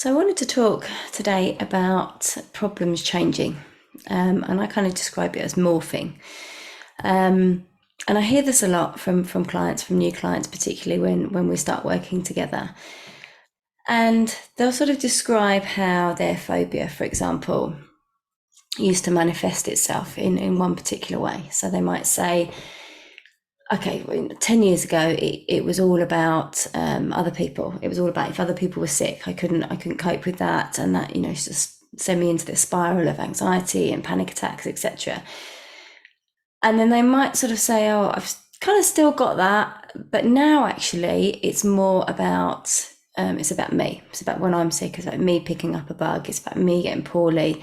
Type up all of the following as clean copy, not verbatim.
So I wanted to talk today about problems changing, and I kind of describe it as morphing. And I hear this a lot from clients, from new clients, particularly when we start working together. And they'll sort of describe how their phobia, for example, used to manifest itself in one particular way. So they might say, okay, 10 years ago, it was all about other people. It was all about if other people were sick, I couldn't cope with that. And that, just send me into this spiral of anxiety and panic attacks, etc. And then they might sort of say, oh, I've kind of still got that, but now actually it's more about, it's about me. It's about when I'm sick. It's about me picking up a bug. It's about me getting poorly,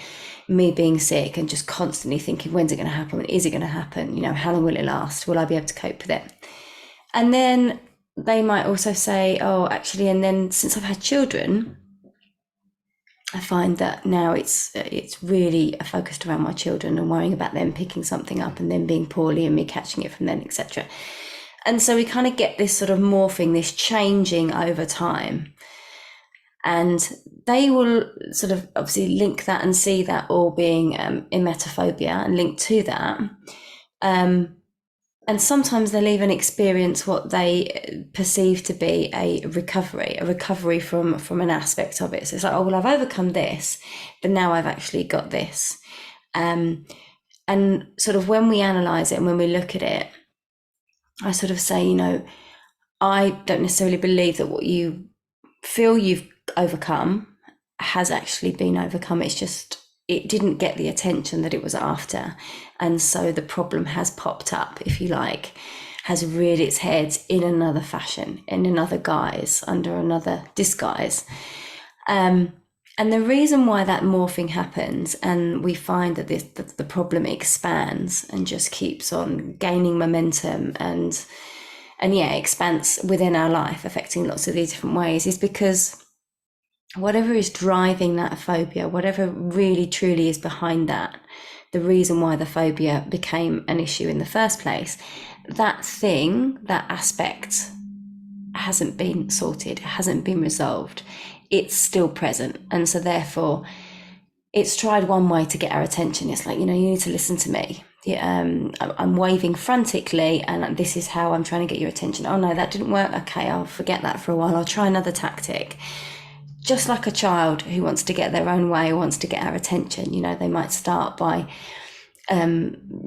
me being sick, and just constantly thinking, when's it going to happen? Is it going to happen? How long will it last? Will I be able to cope with it? And then they might also say, oh, actually, and then since I've had children, I find that now it's really focused around my children and worrying about them picking something up and them being poorly and me catching it from them, etc. And so we kind of get this sort of morphing, this changing over time. And they will sort of obviously link that and see that all being emetophobia and link to that. And sometimes they'll even experience what they perceive to be a recovery from an aspect of it. So it's like, oh, well, I've overcome this, but now I've actually got this. And sort of when we analyze it and when we look at it, I sort of say, I don't necessarily believe that what you feel you've overcome has actually been overcome. It's just, it didn't get the attention that it was after. And so the problem has popped up, if you like, has reared its head in another fashion, in another guise, under another disguise. And the reason why that morphing happens, and we find that the problem expands and just keeps on gaining momentum and expands within our life, affecting lots of these different ways, is because whatever is driving that phobia, whatever really truly is behind that, the reason why the phobia became an issue in the first place, that thing, that aspect hasn't been sorted, hasn't been resolved. It's still present. And so therefore it's tried one way to get our attention. It's like, you need to listen to me. I'm waving frantically and this is how I'm trying to get your attention. Oh no, that didn't work. Okay, I'll forget that for a while. I'll try another tactic. Just like a child who wants to get their own way, wants to get our attention, they might start by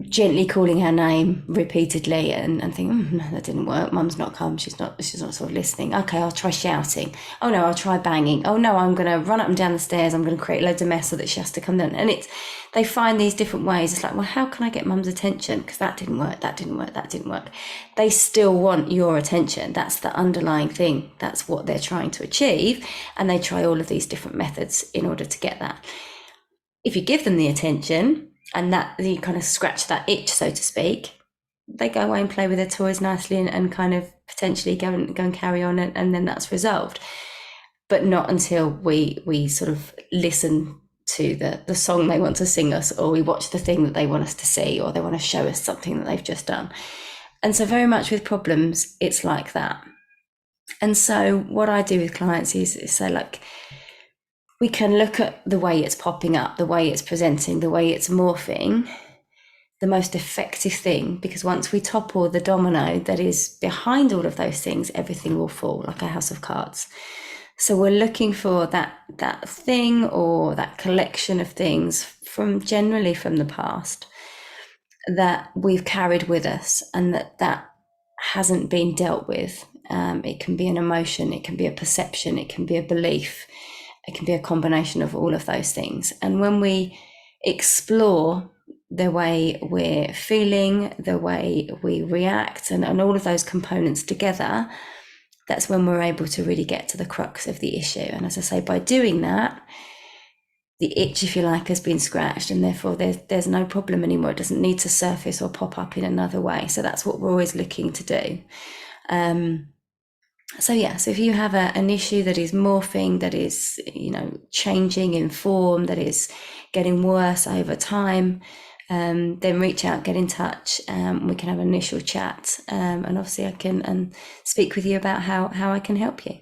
gently calling her name repeatedly and think, no, that didn't work. Mum's not come. She's not sort of listening. Okay, I'll try shouting. Oh no, I'll try banging. Oh no, I'm going to run up and down the stairs. I'm going to create loads of mess so that she has to come down. And they find these different ways. It's like, well, how can I get mum's attention? Because that didn't work. That didn't work. That didn't work. They still want your attention. That's the underlying thing. That's what they're trying to achieve. And they try all of these different methods in order to get that. If you give them the attention, and that you kind of scratch that itch, so to speak, they go away and play with their toys nicely and kind of potentially go and carry on, and then that's resolved. But not until we sort of listen to the song they want to sing us, or we watch the thing that they want us to see, or they want to show us something that they've just done. And so very much with problems, it's like that. And so what I do with clients is say, like, we can look at the way it's popping up, the way it's presenting, the way it's morphing, the most effective thing, because once we topple the domino that is behind all of those things, everything will fall like a house of cards. So we're looking for that thing or that collection of things generally from the past that we've carried with us and that hasn't been dealt with. It can be an emotion, it can be a perception, it can be a belief. It can be a combination of all of those things. And when we explore the way we're feeling, the way we react, and all of those components together, that's when we're able to really get to the crux of the issue. And as I say, by doing that, the itch, if you like, has been scratched, and therefore there's no problem anymore. It doesn't need to surface or pop up in another way. So that's what we're always looking to do. So if you have an issue that is morphing, that is, changing in form, that is getting worse over time, then reach out, get in touch. We can have an initial chat. And obviously I can speak with you about how I can help you.